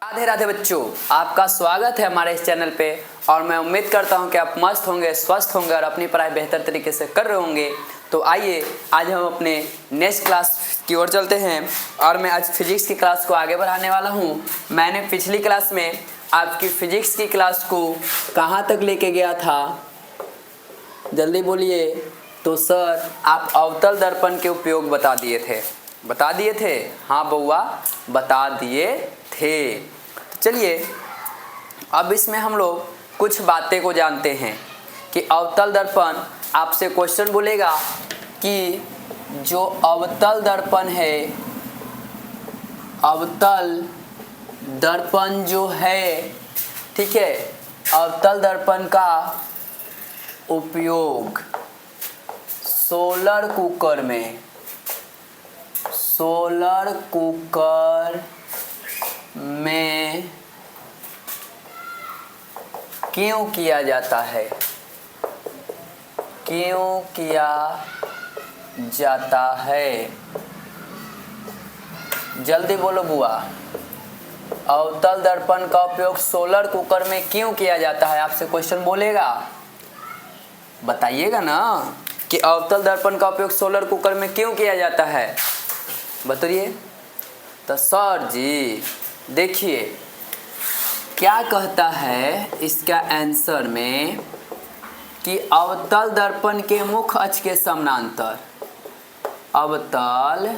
राधे राधे बच्चों, आपका स्वागत है हमारे इस चैनल पे। और मैं उम्मीद करता हूँ कि आप मस्त होंगे, स्वस्थ होंगे और अपनी पढ़ाई बेहतर तरीके से कर रहे होंगे। तो आइए आज हम अपने नेक्स्ट क्लास की ओर चलते हैं और मैं आज फिजिक्स की क्लास को आगे बढ़ाने वाला हूँ। मैंने पिछली क्लास में आपकी फिजिक्स की क्लास को कहाँ तक लेके गया था, जल्दी बोलिए। तो सर आप अवतल दर्पण के उपयोग बता दिए थे। हाँ बउआ, बता दिए थे। तो चलिए अब इसमें हम लोग कुछ बातें को जानते हैं कि अवतल दर्पण आपसे क्वेश्चन बोलेगा कि जो अवतल दर्पण है, अवतल दर्पण जो है, ठीक है, अवतल दर्पण का उपयोग सोलर कुकर में क्यों किया जाता है, जल्दी बोलो बुआ। अवतल दर्पण का उपयोग सोलर कुकर में क्यों किया जाता है, आपसे क्वेश्चन बोलेगा, बताइएगा ना कि अवतल दर्पण का उपयोग सोलर कुकर में क्यों किया जाता है, बताइए। तो सर जी देखिए क्या कहता है इसका आंसर में कि अवतल दर्पण के मुख्य अक्ष के समानांतर, अवतल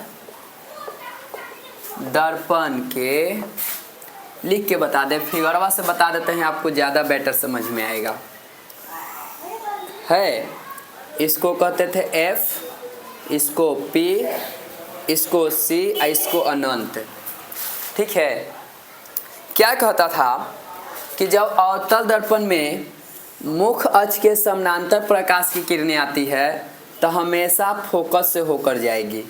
दर्पण के, लिख के बता दे, फिगरवा से बता देते हैं, आपको ज़्यादा बेटर समझ में आएगा। है इसको कहते थे F, इसको P, इसको C, इसको अनंत, ठीक है। क्या कहता था कि जब अवतल दर्पण में मुख्य अक्ष के समानांतर प्रकाश की किरणें आती है तो हमेशा फोकस से होकर जाएगी।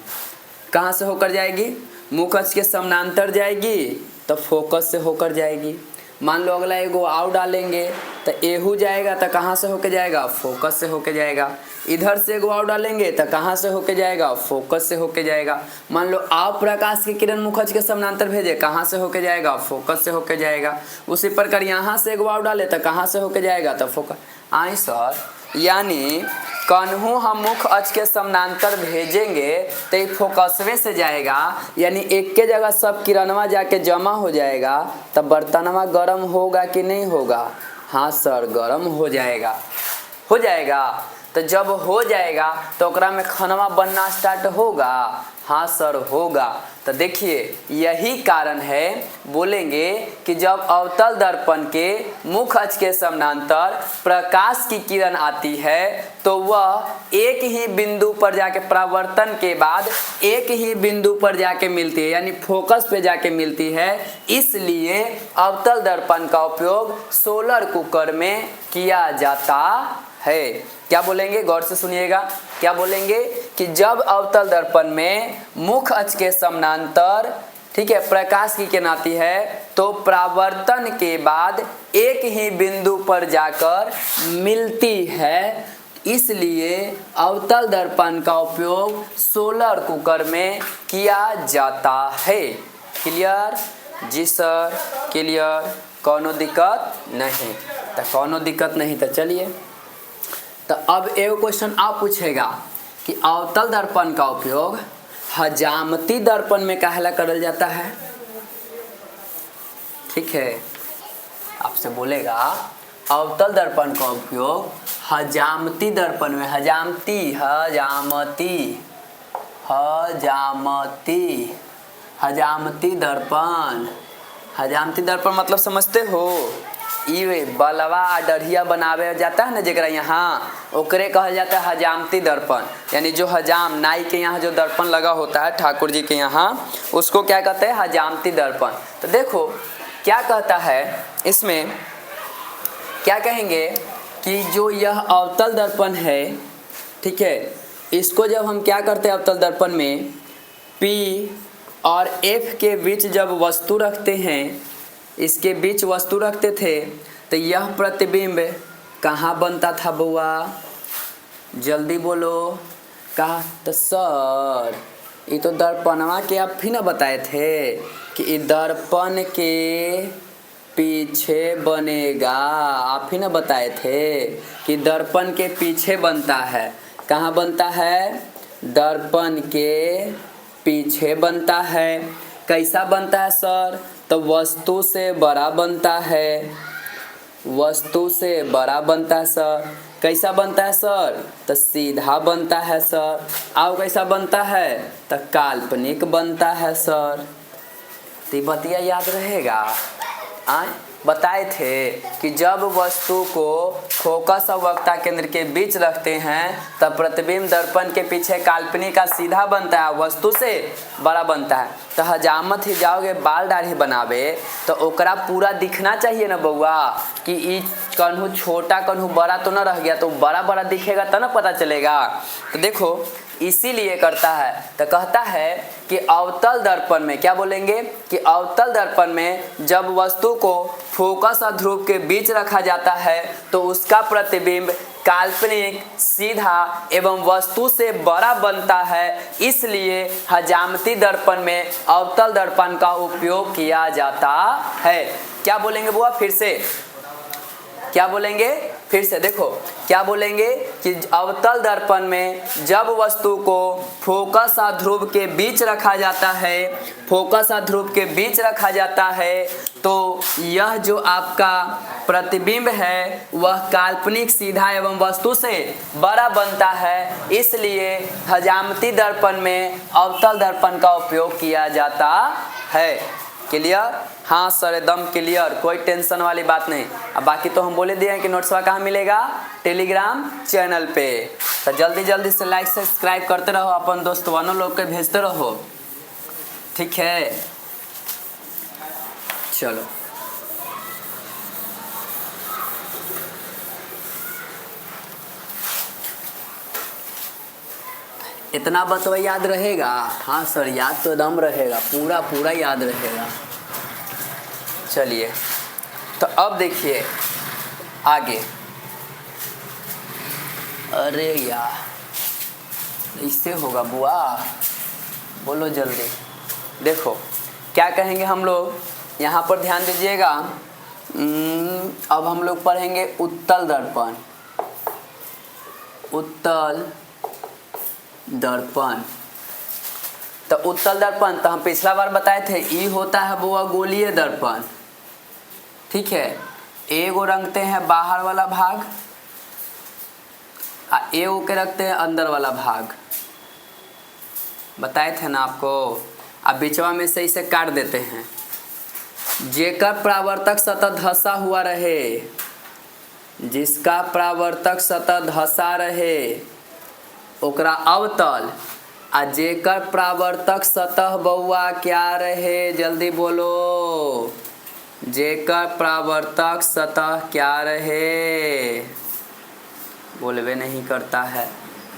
कहाँ से होकर जाएगी? मुख्य अक्ष के समानांतर जाएगी तो फोकस से होकर जाएगी। मान लो अगला एगो आउ डालेंगे तो एहू जाएगा तो कहाँ से होके जाएगा? फोकस से होके जाएगा। इधर से एगो आउ डालेंगे तो कहाँ से होके जाएगा? फोकस से होके जाएगा। मान लो आप प्रकाश की किरण मुख्य अक्ष के समानांतर भेजे, कहाँ से होके जाएगा? फोकस से होके जाएगा। उसी प्रकार यहाँ से एगो आउ डाले तो कहाँ से होके जाएगा? तो फोकस। आई सर, यानी कन्हू हम मुख्य अक्ष के समानांतर भेजेंगे तो ये फोकसवे से जाएगा, यानी एक के जगह सब किरणवा जाके जमा हो जाएगा। तब बर्तनवा गर्म होगा कि नहीं होगा? हाँ सर, गर्म हो जाएगा। तो जब हो जाएगा तो ओकरा में खनवा बनना स्टार्ट होगा। हाँ सर, होगा। तो देखिए यही कारण है, बोलेंगे कि जब अवतल दर्पण के मुख्य अक्ष के समानांतर प्रकाश की किरण आती है तो वह एक ही बिंदु पर जाके, परावर्तन के बाद एक ही बिंदु पर जाके मिलती है, यानी फोकस पे जाके मिलती है। इसलिए अवतल दर्पण का उपयोग सोलर कुकर में किया जाता है। क्या बोलेंगे? गौर से सुनिएगा। क्या बोलेंगे कि जब अवतल दर्पण में मुख्य अक्ष के समानांतर, ठीक है, प्रकाश की किरण आती है तो परावर्तन के बाद एक ही बिंदु पर जाकर मिलती है। इसलिए अवतल दर्पण का उपयोग सोलर कुकर में किया जाता है। क्लियर? जी सर, क्लियर। कोनो दिक्कत नहीं? तो कोनो दिक्कत नहीं तो चलिए, तो अब एक क्वेश्चन आप पूछेगा कि अवतल दर्पण का उपयोग हजामती दर्पण में काहेला करल जाता है, ठीक है। आपसे बोलेगा अवतल दर्पण का उपयोग हजामती दर्पण में, हजामती दर्पण मतलब समझते हो? ये बलवा डढ़िया बनावे जाता है ना जरा यहाँ, ओकरे कहल जाता है हजामती दर्पण। यानी जो हजाम नाई के यहाँ जो दर्पण लगा होता है ठाकुर जी के यहाँ, उसको क्या कहते हैं? हजामती दर्पण। तो देखो क्या कहता है इसमें, क्या कहेंगे कि जो यह अवतल दर्पण है, ठीक है, इसको जब हम क्या करते हैं अवतल दर्पण में P और F के बीच जब वस्तु रखते हैं, इसके बीच वस्तु रखते थे तो यह प्रतिबिंब कहाँ बनता था बुआ? जल्दी बोलो। कहा तो सर ये तो दर्पणवा के आप भी ना बताए थे, कि दर्पण के पीछे बनेगा। आप ही ना बताए थे कि दर्पण के पीछे बनता है। कहाँ बनता है? दर्पण के पीछे बनता है। कैसा बनता है सर? तो वस्तु से बड़ा बनता है। वस्तु से बड़ा बनता है सर। कैसा बनता है सर? तो सीधा बनता है सर। और कैसा बनता है? तो काल्पनिक बनता है सर। तो बतिया याद रहेगा। बताए थे कि जब वस्तु को फोकस और वक्ता केंद्र के बीच रखते हैं तब प्रतिबिंब दर्पण के पीछे काल्पनिक का सीधा बनता है, वस्तु से बड़ा बनता है। तो हजामत ही जाओगे बाल दाढ़ी बनावे तो ओकरा पूरा दिखना चाहिए ना बउआ, कि ई कन्हू छोटा कन्हू बड़ा तो ना रह गया, तो बड़ा बड़ा दिखेगा तो ना पता चलेगा। तो देखो इसीलिए करता है। तो कहता है कि अवतल दर्पण में क्या बोलेंगे कि अवतल दर्पण में जब वस्तु को फोकस और ध्रुव के बीच रखा जाता है तो उसका प्रतिबिंब काल्पनिक, सीधा एवं वस्तु से बड़ा बनता है। इसलिए हजामती दर्पण में अवतल दर्पण का उपयोग किया जाता है। क्या बोलेंगे बुआ? फिर से क्या बोलेंगे? फिर से देखो क्या बोलेंगे कि अवतल दर्पण में जब वस्तु को फोकस और ध्रुव के बीच रखा जाता है, फोकस और ध्रुव के बीच रखा जाता है तो यह जो आपका प्रतिबिंब है वह काल्पनिक, सीधा एवं वस्तु से बड़ा बनता है। इसलिए हजामती दर्पण में अवतल दर्पण का उपयोग किया जाता है। क्लियर? हाँ सर एकदम क्लियर, कोई टेंशन वाली बात नहीं। अब बाकी तो हम बोले दिए हैं कि नोट्सवा कहाँ मिलेगा? टेलीग्राम चैनल पे। तो जल्दी जल्दी से लाइक सब्सक्राइब करते रहो, अपन दोस्तवानों लोग के भेजते रहो, ठीक है? चलो इतना बतवा याद रहेगा? हाँ सर याद तो एकदम रहेगा, पूरा पूरा याद रहेगा। चलिए तो अब देखिए आगे। अरे यार इससे होगा बुआ, बोलो जल्दी। देखो क्या कहेंगे हम लोग, यहाँ पर ध्यान दीजिएगा। अब हम लोग पढ़ेंगे उत्तल दर्पण। उत्तल दर्पण। तो उत्तल दर्पण तो हम पिछला बार बताए थे ई होता है बुआ गोलीय दर्पण, ठीक है? एगो रखते हैं बाहर वाला भाग और एगो के रखते हैं अंदर वाला भाग, बताए थे ना आपको। अब बीचवा में से इसे काट देते हैं। जेकर परावर्तक सतह धंसा हुआ रहे, जिसका परावर्तक सतह धंसा रहे ओकरा अवतल, आ जेकर परावर्तक सतह बउआ क्या रहे? जल्दी बोलो। जेकर परावर्तक सतह क्या रहे? बोलबे नहीं करता है।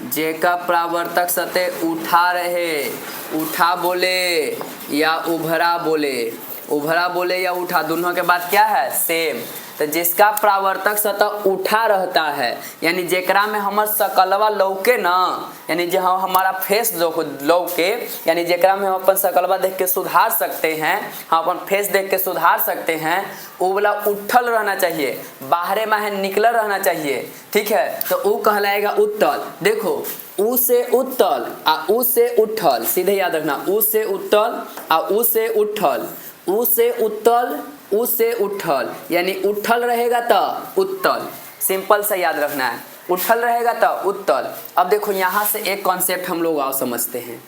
जेकर परावर्तक सतह उठा रहे, उठा बोले या उभरा बोले, उभरा बोले या उठा, दोनों के बाद क्या है? सेम। तो जिसका परावर्तक सतह उठा रहता है यानी जेकरा में हमार सकलवा लौके ना, यानी जो हमारा फेस लौके, यानी जेकरा में हम अपन सकलवा देख के सुधार सकते हैं, हम अपन फेस देख के सुधार सकते हैं, वो वाला उठल रहना चाहिए, बाहरे माहे निकलल रहना चाहिए, ठीक है? तो वो कहलाएगा उत्तल। देखो उ से उत्तल आ उ से उठल, सीधे याद रखना, उ से उत्तल आ उ से उठल, उ से उत्तल उ से उठल, यानी उठल रहेगा तो उत्तल। सिंपल से याद रखना है, उठल रहेगा तो उत्तल। अब देखो यहाँ से एक कॉन्सेप्ट हम लोग आओ समझते हैं,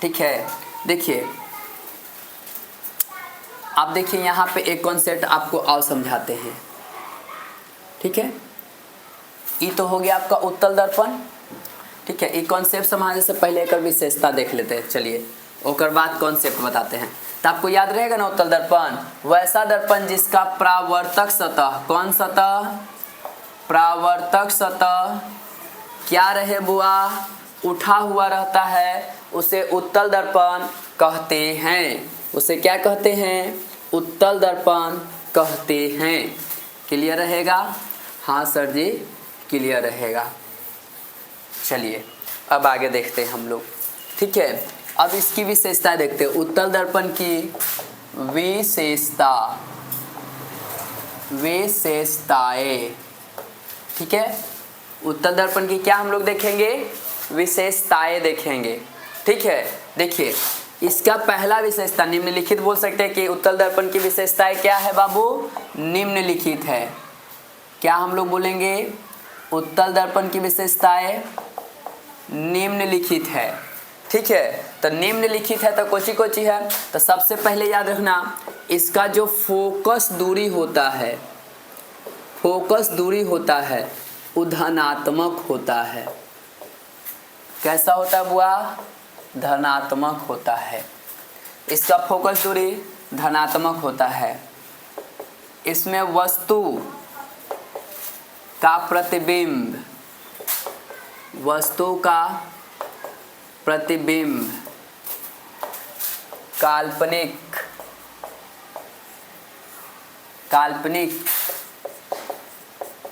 ठीक है? देखिए आप देखिए यहाँ पे एक कॉन्सेप्ट आपको आओ समझाते हैं, ठीक है? ये तो हो गया आपका उत्तल दर्पण, ठीक है? ये कॉन्सेप्ट समझने से पहले एक विशेषता देख लेते हैं। चलिए ओकर बाद कॉन्सेप्ट बताते हैं। तो आपको याद रहेगा ना उत्तल दर्पण वैसा दर्पण जिसका परावर्तक सतह, कौन सतह? परावर्तक सतह क्या रहे बुआ? उठा हुआ रहता है, उसे उत्तल दर्पण कहते हैं। उसे क्या कहते हैं? उत्तल दर्पण कहते हैं। क्लियर रहेगा? हाँ सर जी क्लियर रहेगा। चलिए अब आगे देखते हैं हम लोग, ठीक है? अब इसकी विशेषता देखते हैं। उत्तल दर्पण की विशेषताएं, ठीक है। उत्तल दर्पण की क्या हम लोग देखेंगे? विशेषताएं देखेंगे, ठीक है। देखिए इसका पहला विशेषता निम्नलिखित बोल सकते हैं कि उत्तल दर्पण की विशेषताएं क्या है बाबू? निम्नलिखित है। क्या हम लोग बोलेंगे? उत्तल दर्पण की विशेषताएं निम्नलिखित है, ठीक है। तो निम्नलिखित है तो कोची कोची है? तो सबसे पहले याद रखना, इसका जो फोकस दूरी होता है, वो धनात्मक होता है। कैसा होता है बुआ? धनात्मक होता है। इसका फोकस दूरी धनात्मक होता है। इसमें वस्तु का प्रतिबिंब काल्पनिक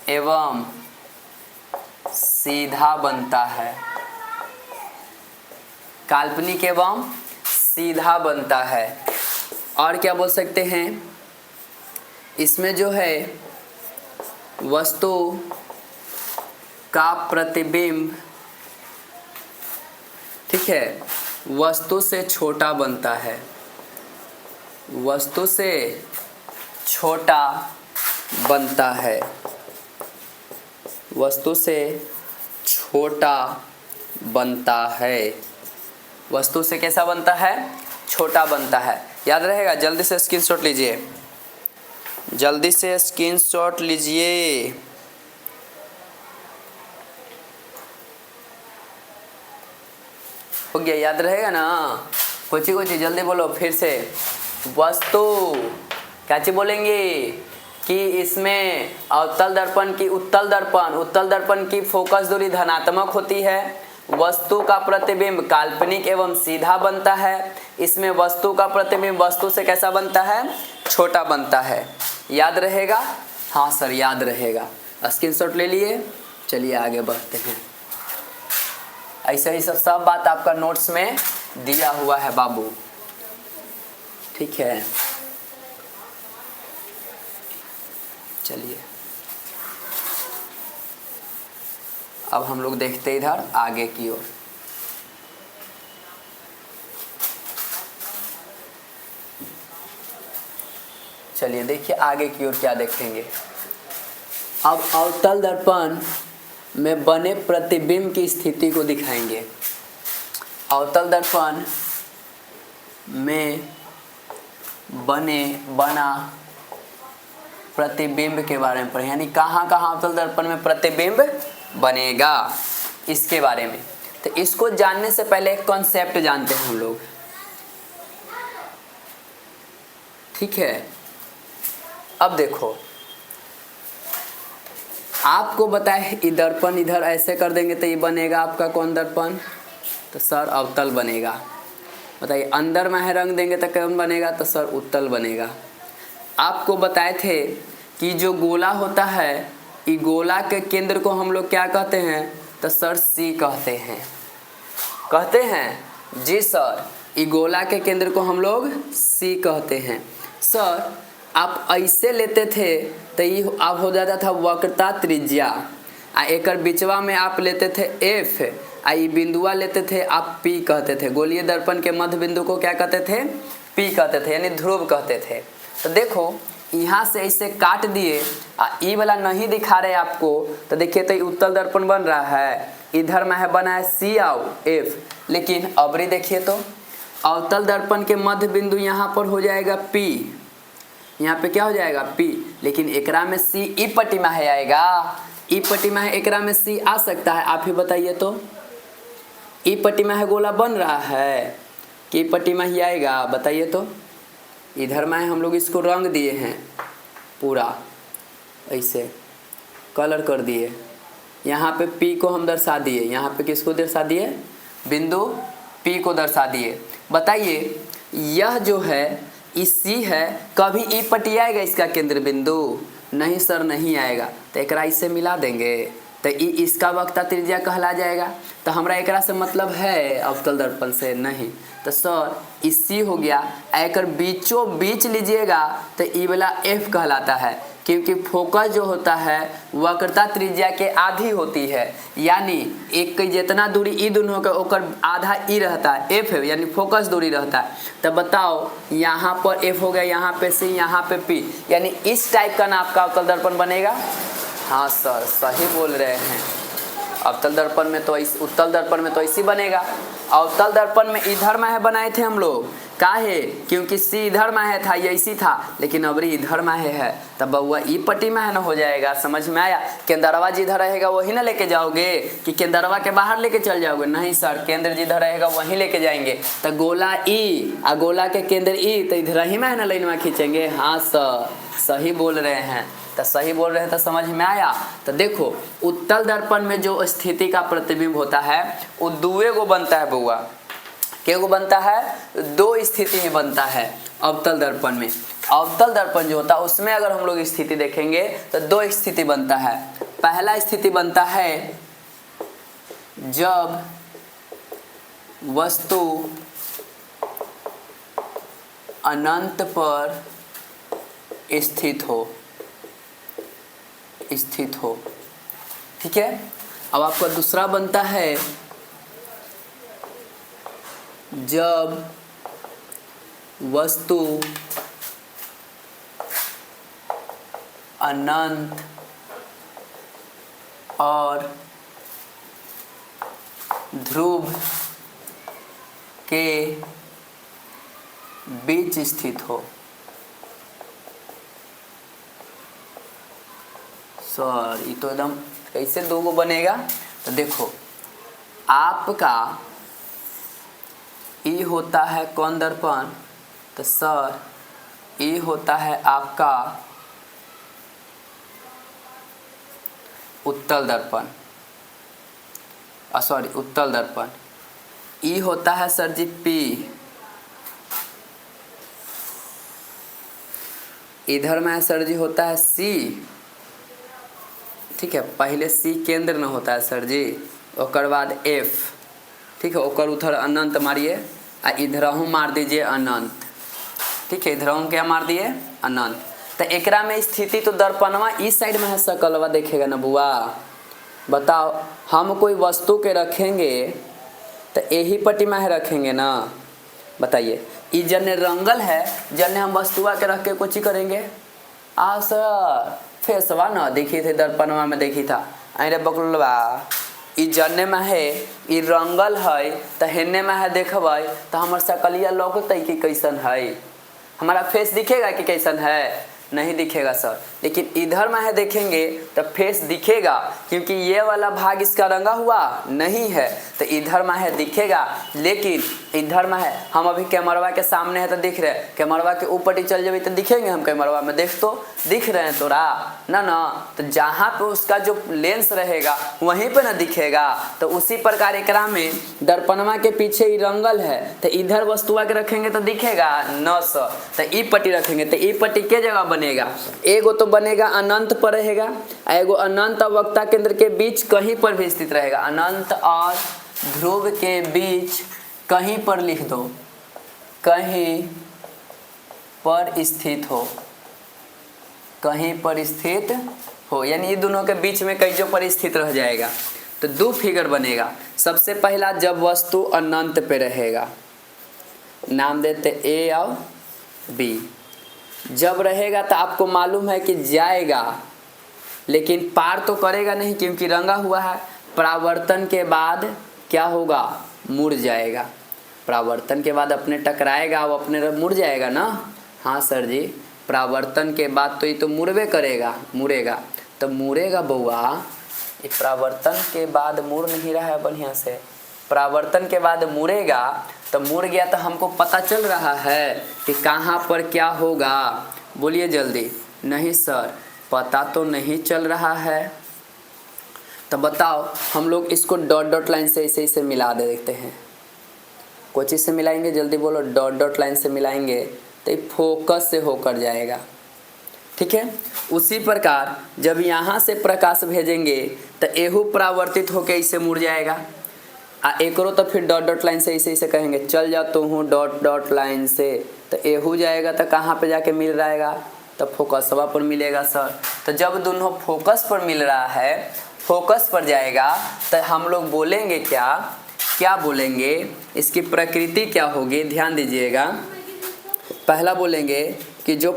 एवं सीधा बनता है। काल्पनिक एवं सीधा बनता है। और क्या बोल सकते हैं? इसमें जो है वस्तु का प्रतिबिंब, ठीक है, वस्तु से छोटा बनता है। वस्तु से छोटा बनता है। वस्तु से छोटा बनता है। वस्तु से कैसा बनता है? छोटा बनता है। याद रहेगा? जल्दी से स्क्रीनशॉट लीजिए, जल्दी से स्क्रीनशॉट लीजिए। हो गया? याद रहेगा ना? कुछ जल्दी बोलो फिर से। वस्तु क्या चीज बोलेंगे कि इसमें उत्तल दर्पण की फोकस दूरी धनात्मक होती है। वस्तु का प्रतिबिंब काल्पनिक एवं सीधा बनता है। इसमें वस्तु का प्रतिबिंब वस्तु से कैसा बनता है? छोटा बनता है। याद रहेगा? हाँ सर याद रहेगा। स्क्रीनशॉट ले लिए। चलिए आगे बढ़ते हैं। ऐसे ही सब बात आपका नोट्स में दिया हुआ है बाबू, ठीक है। चलिए अब हम लोग देखते इधर आगे की ओर। चलिए देखिए आगे की ओर क्या देखेंगे। अब अवतल दर्पण में बने प्रतिबिंब की स्थिति को दिखाएंगे। अवतल दर्पण में बना प्रतिबिंब के बारे में पढ़े, यानी कहाँ अवतल दर्पण में प्रतिबिंब बनेगा इसके बारे में। तो इसको जानने से पहले एक कॉन्सेप्ट जानते हैं हम लोग, ठीक है। अब देखो आपको बताए ये दर्पण इधर ऐसे कर देंगे तो ये बनेगा आपका कौन दर्पण? तो सर अवतल बनेगा। बताइए अंदर में है रंग देंगे तो कौन बनेगा? तो सर उत्तल बनेगा। आपको बताए थे कि जो गोला होता है, ये गोला के केंद्र को हम लोग क्या कहते हैं? तो सर सी कहते हैं जी सर। ये गोला के केंद्र को हम लोग सी कहते हैं। सर आप ऐसे लेते थे तो ये आप हो जाता था वक्रता त्रिज्या, आ एकर बिचवा में आप लेते थे एफ, आ ये बिंदुआ लेते थे आप पी कहते थे। गोलीय दर्पण के मध्य बिंदु को क्या कहते थे? पी कहते थे, यानी ध्रुव कहते थे। तो देखो यहाँ से ऐसे काट दिए, ई वाला नहीं दिखा रहे आपको, तो देखिए तो उत्तल दर्पण बन रहा है। इधर में है बना है सी आओ एफ, लेकिन अबरी देखिए तो अवतल दर्पण के मध्य बिंदु यहाँ पर हो जाएगा पी, यहाँ पे क्या हो जाएगा? पी, लेकिन एकरा में सी ई पट्टी में है आएगा। ई पट्टी में है, एकरा में सी आ सकता है? आप ही बताइए तो। ई पट्टी में है गोला बन रहा है कि पट्टी में ही आएगा? बताइए तो। इधर में हम लोग इसको रंग दिए हैं, पूरा ऐसे कलर कर दिए। यहाँ पे पी को हम दर्शा दिए, यहाँ पे किसको दर्शा दिए? बिंदु पी को दर्शा दिए। बताइए यह जो है इसी है, कभी ई पट्टी आएगा इसका केंद्र बिंदु? नहीं सर नहीं आएगा। तो एक इससे मिला देंगे, तो इसका वक्ता त्रिज्या कहला जाएगा। तो हमरा एकरा से मतलब है अवतल दर्पण से नहीं। तो सर इसी हो गया, एकर बीचों बीच लीजिएगा तो ई वाला एफ कहलाता है, क्योंकि फोकस जो होता है वक्रता त्रिज्या के आधी होती है, यानी एक के जितना दूरी ई दोनों का ओकर आधा ई रहता है, एफ है यानी फोकस दूरी रहता है। तो बताओ यहाँ पर एफ हो गया, यहाँ पे सी, यहाँ पे पी, यानी इस टाइप का ना आपका अवतल दर्पण बनेगा। हाँ सर सही बोल रहे हैं, अवतल दर्पण में तो उत्तल दर्पण में तो ऐसी बनेगा। अवतल दर्पण में इधर माहे बनाए थे हम लोग, काहे? क्योंकि सी इधर माहे था, ये ऐसी था, लेकिन अबरी इधर माहे है, तब बउआ ई पट्टी माहे ना हो जाएगा। समझ में आया? केंद्रवा जिधर रहेगा वही ना लेके जाओगे कि केंद्रवा के बाहर लेके चल जाओगे? नहीं सर, केंद्र जिधर रहेगा वहीं लेके जाएंगे। तो गोला ई आ गोला के केंद्र ई, तो इधर ही माहे ना लाइन में खींचेंगे। हाँ सर सही बोल रहे हैं, तो सही बोल रहे हैं, तो समझ में आया? तो देखो उत्तल दर्पण में जो स्थिति का प्रतिबिंब होता है वो दुए गो बनता है बउआ। के गो बनता है? दो स्थिति में बनता है अवतल दर्पण में। अवतल दर्पण जो होता है उसमें अगर हम लोग स्थिति देखेंगे तो दो स्थिति बनता है। पहला स्थिति बनता है जब वस्तु अनंत पर स्थित हो, ठीक है। अब आपका दूसरा बनता है जब वस्तु अनंत और ध्रुव के बीच स्थित हो। सर ये तो एकदम कैसे दो गो बनेगा? तो देखो आपका ई होता है कौन दर्पण? तो सर ई होता है आपका उत्तल दर्पण, सॉरी उत्तल दर्पण। ई होता है सर जी पी, इधर में सर जी होता है सी, ठीक है। पहले सी केंद्र न होता है सर जी, ओकर बाद एफ, ठीक है। ओकर उधर अनंत मारिए आ इधरहू मार दीजिए अनंत, ठीक है। इधरहू क्या मार दिए? अनंत। तो एकरा में स्थिति तो दर्पणवा इस साइड में है, सकलवा देखेगा ना बुआ। बताओ हम कोई वस्तु के रखेंगे तो यही पट्टी में रखेंगे ना, बताइए। ई जन्ने रंगल है, जन्ने हम वस्तुआ के रख के कुछ ही करेंगे। आ सर फेसवा न देखी थे दर्पणवा में देखी था, अरे बकलवा ई जन्ने में है, ई रंगल है, तो हेन्ने में है देखबै तो हमार सकलिया लौकतै कि कैसन है, हमारा फेस दिखेगा कि कैसन है? नहीं दिखेगा सर। लेकिन इधर में है देखेंगे तो फेस दिखेगा, क्योंकि ये वाला भाग इसका रंगा हुआ नहीं है, तो इधर में है दिखेगा। लेकिन इधर में है, हम अभी कैमरवा के सामने है तो दिख रहे, कैमरवा के ऊपर ही चल जाए तो दिखेंगे हम कैमरवा में? देख तो दिख रहे हैं तोरा ना ना। तो जहाँ पे उसका जो लेंस रहेगा वहीं पे ना दिखेगा। तो उसी प्रकार एकरा में दर्पणवा के पीछे ही रंगल है, तो इधर वस्तुआ के रखेंगे तो दिखेगा न सर। तो ई पट्टी रखेंगे तो ई पट्टी के जगह बनेगा? एगो तो बनेगा अनंत पर रहेगा, एगो अनंत और वक्ता केंद्र के बीच कहीं पर भी स्थित रहेगा। अनंत और ध्रुव के बीच कहीं पर लिख दो, कहीं पर स्थित हो, कहीं पर स्थित हो, यानी ये दोनों के बीच में कहीं जो पर स्थित रह जाएगा। तो दो फिगर बनेगा। सबसे पहला जब वस्तु अनंत पे रहेगा, नाम देते ए और बी। जब रहेगा तो आपको मालूम है कि जाएगा, लेकिन पार तो करेगा नहीं क्योंकि रंगा हुआ है। परावर्तन के बाद क्या होगा? मुड़ जाएगा। परावर्तन के बाद अपने टकराएगा, वो अपने मुड़ जाएगा ना। हाँ सर जी, परावर्तन के बाद तो ये तो मुड़वे करेगा, मुड़ेगा। तो मुड़ेगा बउआ, ये परावर्तन के बाद मुड़ नहीं रहा है बढ़िया से। परावर्तन के बाद मुड़ेगा, तो मुड़ गया तो हमको पता चल रहा है कि कहाँ पर क्या होगा। बोलिए जल्दी। नहीं सर पता तो नहीं चल रहा है। तो बताओ हम लोग इसको डॉट डॉट लाइन से ऐसे ऐसे मिला दे देते हैं। कोई चीज़ से मिलाएंगे? जल्दी बोलो। डॉट डॉट लाइन से मिलाएंगे तो ये फोकस से होकर जाएगा, ठीक है। उसी प्रकार जब यहाँ से प्रकाश भेजेंगे तो एहू परावर्तित होकर इसे मुड़ जाएगा। एकरो तो फिर डॉट डॉट लाइन से इसे कहेंगे चल जाता हूँ डॉट डॉट लाइन से, तो एहू जाएगा तो कहाँ पे जाके मिल रहेगा, तो फोकसवा पर मिलेगा सर। तो जब दोनों फोकस पर मिल रहा है, फोकस पर जाएगा, तो हम लोग बोलेंगे क्या बोलेंगे, इसकी प्रकृति क्या होगी, ध्यान दीजिएगा। पहला बोलेंगे कि जो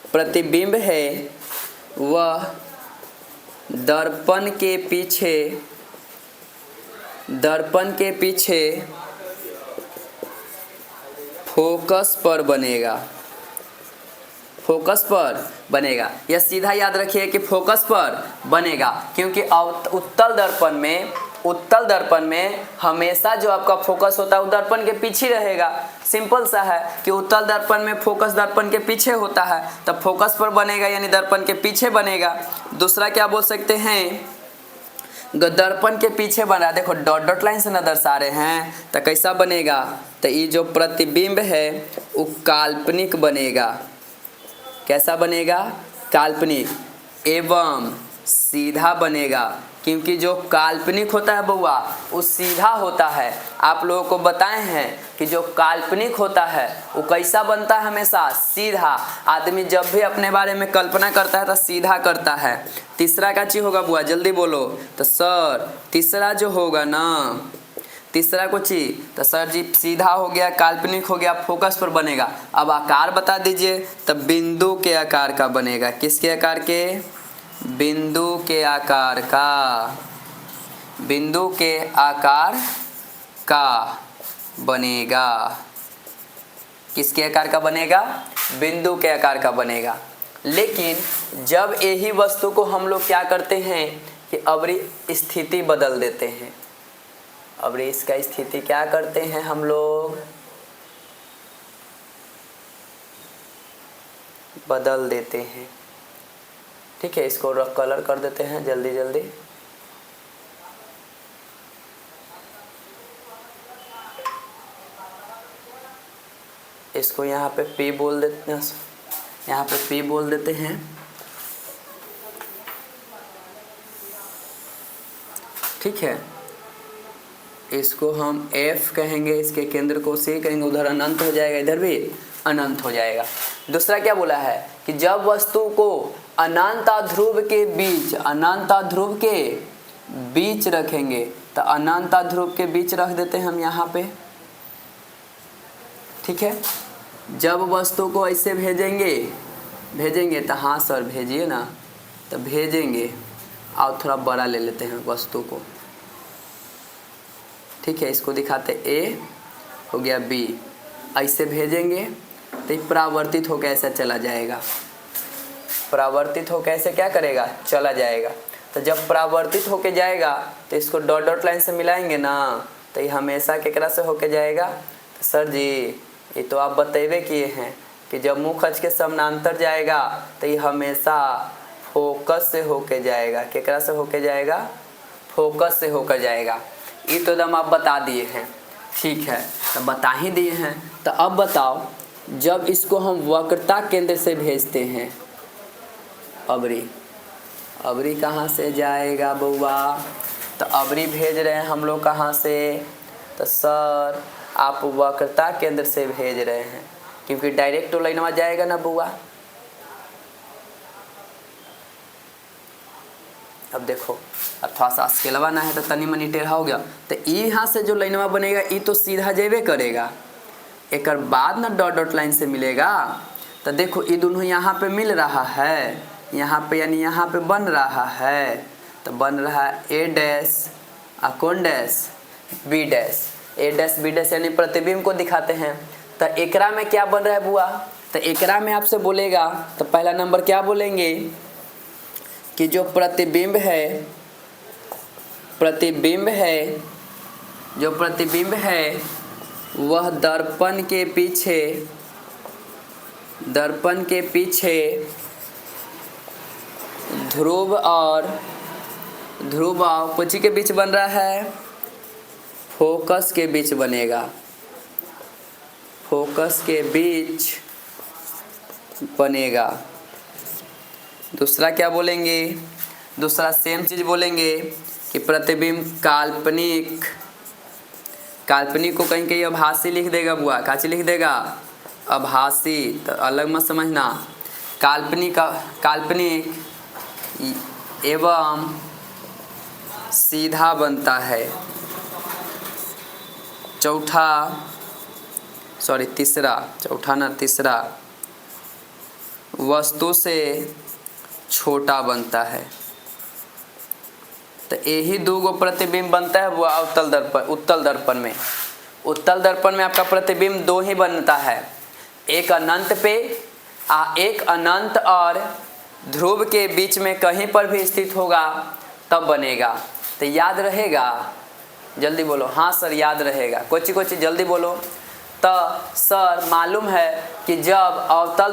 प्रतिबिंब है वह दर्पण के पीछे फोकस पर बनेगा। यह सीधा याद रखिए कि फोकस पर बनेगा, क्योंकि उत्तल दर्पण में हमेशा जो आपका फोकस होता है वो दर्पण के पीछे रहेगा। सिंपल सा है कि उत्तल दर्पण में फोकस दर्पण के पीछे होता है, तब फोकस पर बनेगा यानी दर्पण के पीछे बनेगा। दूसरा क्या बोल सकते हैं, दर्पण के पीछे बना, देखो डॉट डॉट लाइन से न दर्शा रहे हैं, तो कैसा बनेगा, तो ये जो प्रतिबिंब है वो काल्पनिक बनेगा। कैसा बनेगा, काल्पनिक एवं सीधा बनेगा, क्योंकि जो काल्पनिक होता है बउआ वो सीधा होता है। आप लोगों को बताए हैं कि जो काल्पनिक होता है वो कैसा बनता है, हमेशा सीधा। आदमी जब भी अपने बारे में कल्पना करता है तो सीधा करता है। तीसरा क्या चीज होगा बुआ, जल्दी बोलो। तो सर तीसरा जो होगा ना, तीसरा को चीज, तो सर जी सीधा हो गया, काल्पनिक हो गया, फोकस पर बनेगा। अब आकार बता दीजिए, तब बिंदु के आकार का बनेगा। किसके आकार के, बिंदु के आकार का बनेगा। किसके आकार का बनेगा, बिंदु के आकार का बनेगा। लेकिन जब यही वस्तु को हम लोग क्या करते हैं कि अवरी स्थिति बदल देते हैं, अवरी इसका स्थिति क्या करते हैं हम लोग, बदल देते हैं। ठीक है, इसको कलर कर देते हैं जल्दी जल्दी। इसको यहाँ पे P बोल देते हैं, यहाँ पे P बोल देते हैं। ठीक है, इसको हम F कहेंगे, इसके केंद्र को C कहेंगे, उधर अनंत हो जाएगा, इधर भी अनंत हो जाएगा। दूसरा क्या बोला है कि जब वस्तु को अनंत ध्रुव के बीच रखेंगे, तो अनंत ध्रुव के बीच रख देते हैं हम यहाँ पे। ठीक है, जब वस्तु को ऐसे भेजेंगे तो हाँ सर भेजिए ना, तो भेजेंगे और थोड़ा बड़ा ले लेते हैं वस्तु को। ठीक है, इसको दिखाते A हो गया B, ऐसे भेजेंगे तो परावर्तित होकर ऐसा चला जाएगा, परावर्तित होकर ऐसे क्या करेगा, चला जाएगा। तो जब परावर्तित होके जाएगा तो इसको डॉट डॉट लाइन से मिलाएंगे ना, तो ये हमेशा केकरा से होके जाएगा। तो सर जी ये तो आप बतेबे किए हैं कि जब मुख अक्ष के समानांतर जाएगा तो ये हमेशा फोकस से होके जाएगा। केकरा से होके जाएगा, फोकस से होकर जाएगा। ये तो एकदम आप बता दिए हैं। ठीक है, तो बता ही दिए हैं, तो अब बताओ जब इसको हम वक्रता केंद्र से भेजते हैं, अबरी कहाँ से जाएगा बउआ, तो अबरी भेज रहे हैं हम लोग कहाँ से, तो सर आप वक्रता केंद्र से भेज रहे हैं, क्योंकि डायरेक्ट तो लाइनवा जाएगा ना बउआ। अब देखो, अब थोड़ा सा स्केलवा ना है तो तनी मनी टेढ़ा हो गया, तो यहाँ से जो लाइनवा बनेगा ये तो सीधा जेबे करेगा, एक बाद ना डॉट डॉट लाइन से मिलेगा। तो देखो ये दोनों यहाँ पे मिल रहा है, यहाँ पे यानी यहाँ पे बन रहा है, तो बन रहा है A डैश और कौन dash, B dash. A dash B dash यानी प्रतिबिंब को दिखाते हैं। तो एकरा में क्या बन रहा है बुआ, तो एकरा में आपसे बोलेगा तो पहला नंबर क्या बोलेंगे कि जो प्रतिबिंब है वह दर्पण के पीछे ध्रुव और कुछ के बीच बन रहा है, फोकस के बीच बनेगा। फोकस के बीच बनेगा। दूसरा क्या बोलेंगे, दूसरा सेम चीज़ बोलेंगे कि प्रतिबिंब काल्पनिक, काल्पनिक को कहीं कहीं आभासी लिख देगा बुआ, काची लिख देगा आभासी, तो अलग मत समझना। काल्पनिक एवं सीधा बनता है। तीसरा वस्तु से छोटा बनता है। तो यही दो गो प्रतिबिंब बनता है वो उत्तल दर्पण में। उत्तल दर्पण में आपका प्रतिबिंब दो ही बनता है, एक अनंत पे एक अनंत और ध्रुव के बीच में कहीं पर भी स्थित होगा तब बनेगा। तो याद रहेगा, जल्दी बोलो। हाँ सर याद रहेगा। कोची जल्दी बोलो। तो सर मालूम है कि जब उत्तल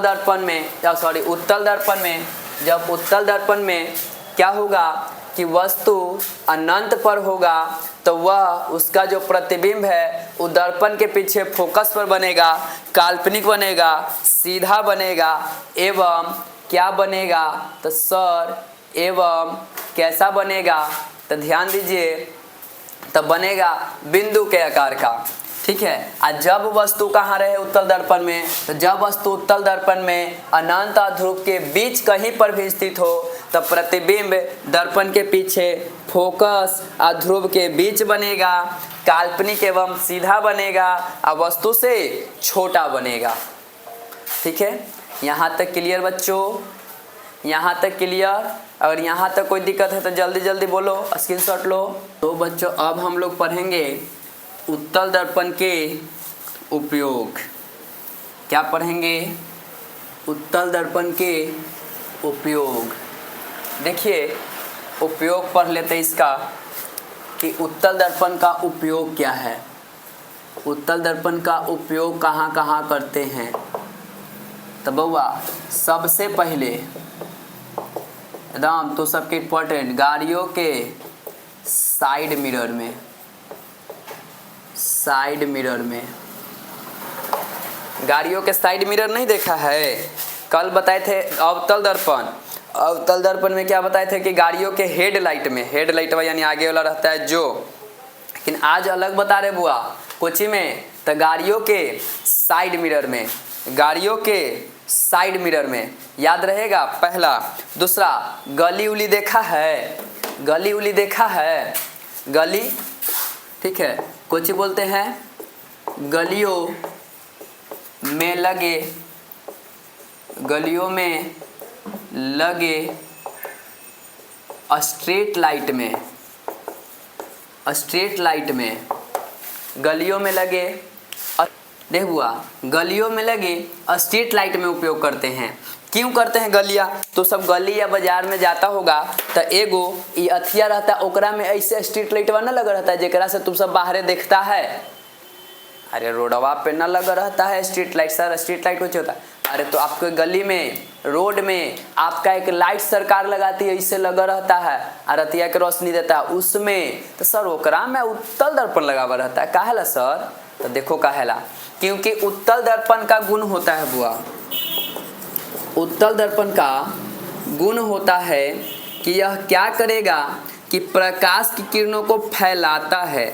दर्पण में क्या होगा कि वस्तु अनंत पर होगा तो वह उसका जो प्रतिबिंब है वो दर्पण के पीछे फोकस पर बनेगा, काल्पनिक बनेगा, सीधा बनेगा एवं क्या बनेगा। तो सर एवं कैसा बनेगा, तो ध्यान दीजिए, तो बनेगा बिंदु के आकार का। ठीक है। और जब वस्तु कहाँ रहे उत्तल दर्पण में, तो जब वस्तु उत्तल दर्पण में अनंत और ध्रुव के बीच कहीं पर भी स्थित हो तो प्रतिबिंब दर्पण के पीछे फोकस और ध्रुव के बीच बनेगा, काल्पनिक एवं सीधा बनेगा और वस्तु से छोटा बनेगा। ठीक है, यहाँ तक क्लियर बच्चों? यहाँ तक क्लियर? अगर यहाँ तक कोई दिक्कत है तो जल्दी जल्दी बोलो, स्क्रीनशॉट लो। तो बच्चों अब हम लोग पढ़ेंगे उत्तल दर्पण के उपयोग। क्या पढ़ेंगे? उत्तल दर्पण के उपयोग। देखिए उपयोग पढ़ लेते हैं इसका कि उत्तल दर्पण का उपयोग क्या है, उत्तल दर्पण का उपयोग कहाँ कहाँ करते हैं। तो बउआ सबसे पहले एकदम तो सबके इम्पोर्टेंट गाड़ियों के साइड मिरर में गाड़ियों के साइड मिरर नहीं देखा है? कल बताए थे अवतल दर्पण में क्या बताए थे कि गाड़ियों के हेडलाइट यानी आगे वाला रहता है जो, लेकिन आज अलग बता रहे बुआ कोची में। तो गाड़ियों के साइड मिरर में याद रहेगा पहला। दूसरा गली उली देखा है? गली ठीक है, कोची बोलते हैं गलियों में लगे स्ट्रीट लाइट में गलियों में लगे, देख बुआ, गलियों में लगे स्ट्रीट लाइट में उपयोग करते हैं। क्यों करते हैं गलिया? तो सब गली या बाजार में जाता होगा तो एगो ये अथिया रहता है, ओकरा में ऐसे स्ट्रीट लाइट न लगा रहता है जेकरा से तुम सब बाहरे देखता है। अरे रोडवा पे न लगा रहता है street light. Sir street light कुछ होता है? अरे तो आपके गली में रोड में आपका एक लाइट सरकार लगाती है, इससे लगा रहता है और अतिया के रोशनी देता है उसमें। तो सर ओकरा में उत्तल दर्पण लगा हुआ रहता है। काहेला सर? तो देखो काहेला, क्योंकि उत्तल दर्पण का गुण होता है बुआ, उत्तल दर्पण का गुण होता है कि यह क्या करेगा कि प्रकाश की किरणों को फैलाता है।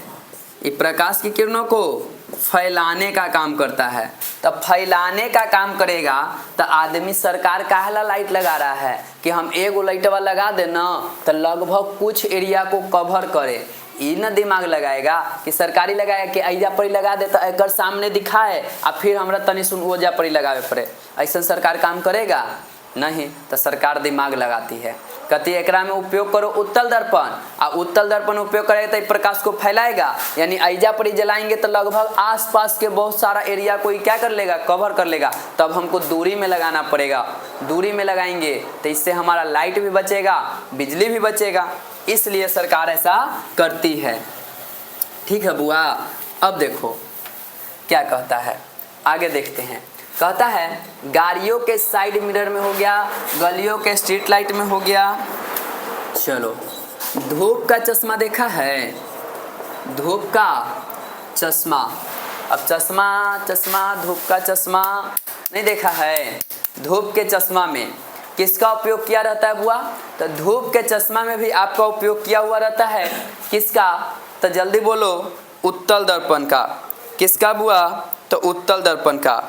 ये प्रकाश की किरणों को फैलाने का काम करता है। तो फैलाने का काम करेगा तो आदमी सरकार काहेला लाइट लगा रहा है कि हम एगो लाइटवा लगा दे ना तो लगभग कुछ एरिया को कवर करे। ये न दिमाग लगाएगा कि सरकारी लगाया कि ऐजा पर लगा दे तो एकर सामने दिखाए और फिर हमरा तनी सुन ओजा पर लगावे पड़े। ऐसा सरकार काम करेगा नहीं। तो सरकार दिमाग लगाती है, कहती है एकरा में उपयोग करो उत्तल दर्पण, और उत्तल दर्पण उपयोग करेगा तो प्रकाश को फैलाएगा, यानी ऐजा पर जलाएंगे तो लगभग आसपास के बहुत सारा एरिया को क्या कर लेगा, कवर कर लेगा। तब हमको दूरी में लगाना पड़ेगा, दूरी में लगाएंगे तो इससे हमारा लाइट भी बचेगा, बिजली भी बचेगा, इसलिए सरकार ऐसा करती है। ठीक है बुआ? अब देखो क्या कहता है, आगे देखते हैं। कहता है गाड़ियों के साइड मिरर में हो गया, गलियों के स्ट्रीट लाइट में हो गया। चलो धूप का चश्मा देखा है? धूप का चश्मा अब चश्मा चश्मा धूप का चश्मा नहीं देखा है, धूप के चश्मा में किसका उपयोग किया रहता है बुआ? तो धूप के चश्मा में भी आपका उपयोग किया हुआ रहता है, किसका? तो जल्दी बोलो, उत्तल दर्पण का। किसका बुआ? तो उत्तल दर्पण का।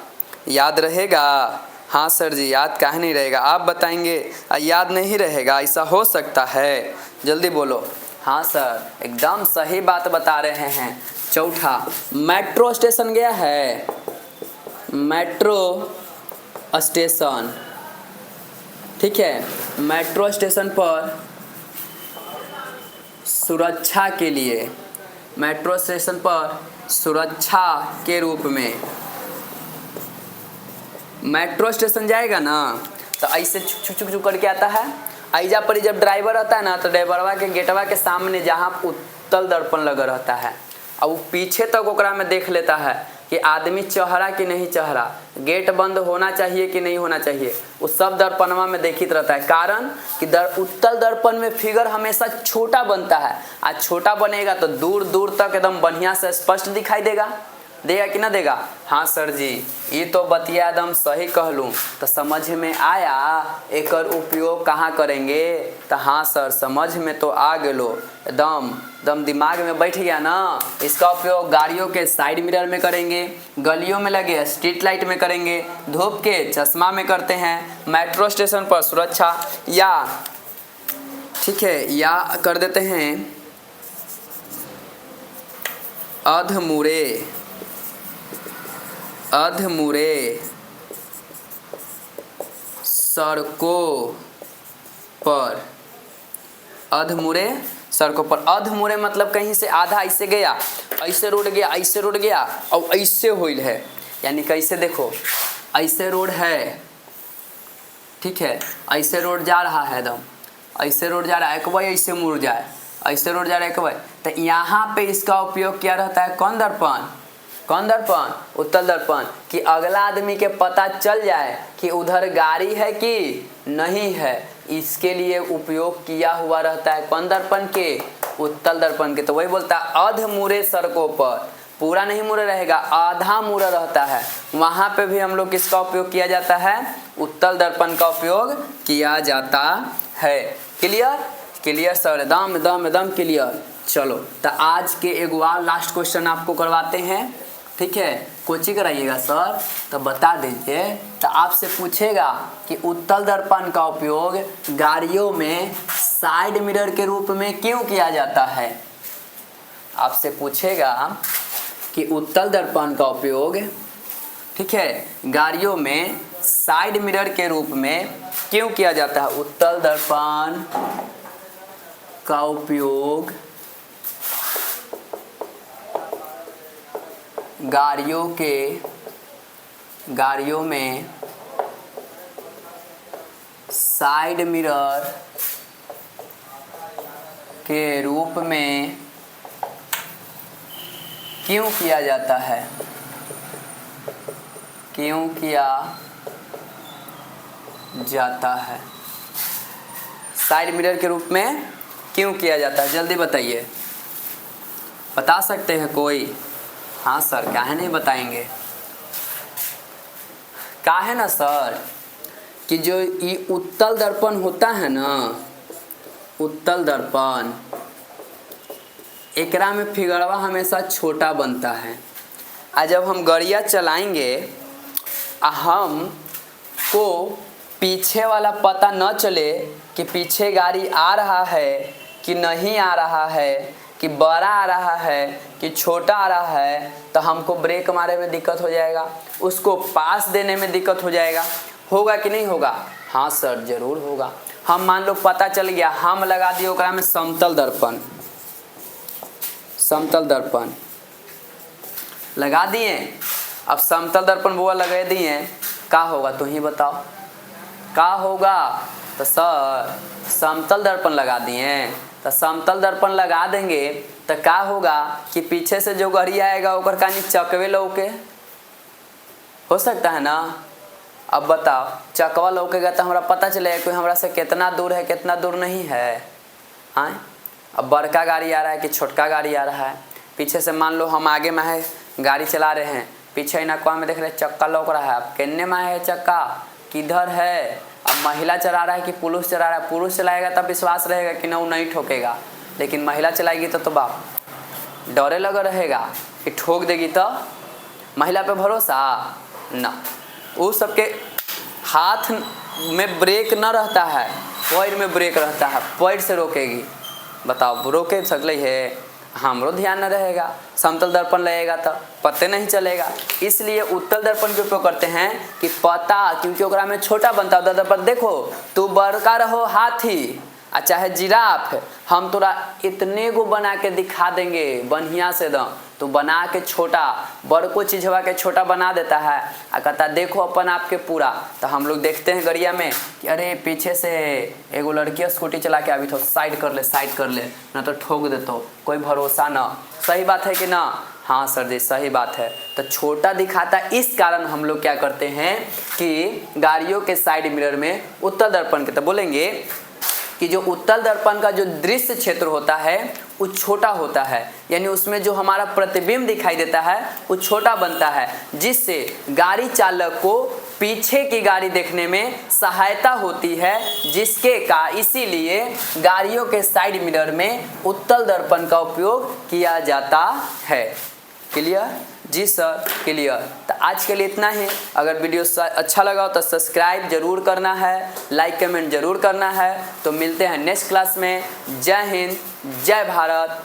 याद रहेगा? हाँ सर जी, याद काहे नहीं रहेगा? आप बताएंगे याद नहीं रहेगा, ऐसा हो सकता है? जल्दी बोलो। हाँ सर, एकदम सही बात बता रहे हैं। चौथा, मेट्रो स्टेशन गया है? मेट्रो स्टेशन, ठीक है, मेट्रो स्टेशन पर सुरक्षा के लिए, मेट्रो स्टेशन पर सुरक्षा के रूप में मेट्रो स्टेशन जाएगा ना तो ऐसे छुक छुक छुक करके आता है। ऐजा पर जब ड्राइवर आता है ना तो ड्राइवरवा के गेटवा के सामने जहाँ उत्तल दर्पण लगा रहता है, अब वो पीछे तक ओकरा में देख लेता है कि आदमी चढ़ा कि नहीं चढ़ा, गेट बंद होना चाहिए कि नहीं होना चाहिए, वो सब दर्पणवा में देखित रहता है। कारण कि उत्तल दर्पण में फिगर हमेशा छोटा बनता है, आज छोटा बनेगा तो दूर दूर तक एकदम बढ़िया से स्पष्ट दिखाई देगा कि ना देगा? हाँ सर जी, ये तो बतिया एकदम सही कहलूँ। तो समझ में आया एकर उपयोग कहाँ करेंगे? तो हाँ सर, समझ में तो आ गेलो, एकदम दिमाग में बैठ गया ना। इसका उपयोग गाड़ियों के साइड मिरर में करेंगे, गलियों में लगे स्ट्रीट लाइट में करेंगे, धूप के चश्मा में करते हैं, मेट्रो स्टेशन पर सुरक्षा, या ठीक है, या कर देते हैं अधमुरे सड़कों पर, अधमुरे सड़कों पर। अधमुरे मतलब कहीं से आधा ऐसे गया, ऐसे रोड गया, ऐसे रोड गया और ऐसे होइल है, यानी कैसे देखो, ऐसे रोड है, ठीक है, ऐसे रोड जा रहा है, एकदम ऐसे रोड जा रहा है, एक बार ऐसे मुड़ जाए, ऐसे रोड जा रहा है एक बार, तो यहाँ पे इसका उपयोग किया रहता है कौन दर्पण? कौन दर्पण? उत्तल दर्पण, कि अगला आदमी के पता चल जाए कि उधर गाड़ी है कि नहीं है, इसके लिए उपयोग किया हुआ रहता है कौन दर्पण के? उत्तल दर्पण के। तो वही बोलता है अधमुरे सड़कों पर, पूरा नहीं मुड़े रहेगा, आधा मुड़ा रहता है, वहाँ पे भी हम लोग किसका उपयोग किया जाता है? उत्तल दर्पण का उपयोग किया जाता है। क्लियर? क्लियर सर, एकदम क्लियर। चलो तो आज के एक बार लास्ट क्वेश्चन आपको करवाते हैं, ठीक है, कोचिंग कराइएगा सर तो बता दीजिए। तो आपसे पूछेगा कि उत्तल दर्पण का उपयोग गाड़ियों में साइड मिरर के रूप में क्यों किया जाता है? आपसे पूछेगा कि उत्तल दर्पण का उपयोग, ठीक है, गाड़ियों में साइड मिरर के रूप में क्यों किया जाता है? उत्तल दर्पण का उपयोग गाड़ियों में साइड मिरर के रूप में क्यों किया जाता है? क्यों किया जाता है? साइड मिरर के रूप में क्यों किया जाता है? जल्दी बताइए, बता सकते हैं कोई? हाँ सर, काहे नहीं बताएंगे? काहे ना सर, कि जो ये उत्तल दर्पण होता है ना, उत्तल दर्पण, एकरा में फिगरवा हमेशा छोटा बनता है। आज जब हम गाड़ियाँ चलाएंगे, हम को पीछे वाला पता न चले कि पीछे गाड़ी आ रहा है कि नहीं आ रहा है, कि बड़ा आ रहा है कि छोटा आ रहा है, तो हमको ब्रेक मारे में दिक्कत हो जाएगा, उसको पास देने में दिक्कत हो जाएगा। होगा कि नहीं होगा? हाँ सर, जरूर होगा। हम मान लो पता चल गया, हम लगा दिए ओकरा में समतल दर्पण, समतल दर्पण लगा दिए। अब समतल दर्पण बुआ लगा दिए, का होगा तुम ही बताओ, का होगा? तो सर समतल दर्पण लगा दिए, तो समतल दर्पण लगा देंगे तो क्या होगा कि पीछे से जो गाड़ी आएगा ओकर कहानी चकवे लौके, हो सकता है ना? अब बताओ, चकवा लौकेगा तो हमरा पता चलेगा कि हमरा से कितना दूर है कितना दूर नहीं है। हाँ, अब बड़का गाड़ी आ रहा है कि छोटका गाड़ी आ रहा है, पीछे से मान लो हम आगे में है गाड़ी चला रहे हैं, पीछे इनकवा में देख रहे चक्का लौक रहा है, अब किन्ने में है चक्का, किधर है। अब महिला चला रहा है कि पुरुष चला रहा है, पुरुष चलाएगा तब विश्वास रहेगा कि ना वो नहीं ठोकेगा, लेकिन महिला चलाएगी तो बाप डरे लगा रहेगा कि ठोक देगी तो। महिला पे भरोसा ना, वो सबके हाथ में ब्रेक न रहता है, पैर में ब्रेक रहता है, पैर से रोकेगी। बताओ रोके सकले है, हमरो ध्यान न रहेगा, समतल दर्पण लगेगा तो पते नहीं चलेगा। इसलिए उत्तल दर्पण के उपयोग करते हैं कि पता, क्योंकि ओकरा में छोटा बनता है दर्पण। देखो तू बड़का रहो हाथी आ चाहे जिराफ, हम तोरा इतने गो बना के दिखा देंगे बढ़िया से दम, तो बना के छोटा, बड़को चीजवा के छोटा बना देता है आ कहता देखो अपन आपके पूरा। तो हम लोग देखते हैं गड़िया में कि अरे पीछे से एगो लड़की स्कूटी चला के अभी तो साइड कर ले ना तो ठोक देतो, कोई भरोसा ना। सही बात है कि ना? हाँ सर जी सही बात है। तो छोटा दिखाता, इस कारण हम लोग क्या करते हैं कि गाड़ियों के साइड मिरर में उत्तल दर्पण के, तो बोलेंगे कि जो उत्तल दर्पण का जो दृश्य क्षेत्र होता है वो छोटा होता है, यानी उसमें जो हमारा प्रतिबिंब दिखाई देता है वो छोटा बनता है, जिससे गाड़ी चालक को पीछे की गाड़ी देखने में सहायता होती है, इसीलिए गाड़ियों के साइड मिरर में उत्तल दर्पण का उपयोग किया जाता है। क्लियर? जी सर क्लियर। तो आज के लिए इतना ही। अगर वीडियो अच्छा लगा तो सब्सक्राइब जरूर करना है, लाइक कमेंट जरूर करना है। तो मिलते हैं नेक्स्ट क्लास में। जय हिंद, जय भारत।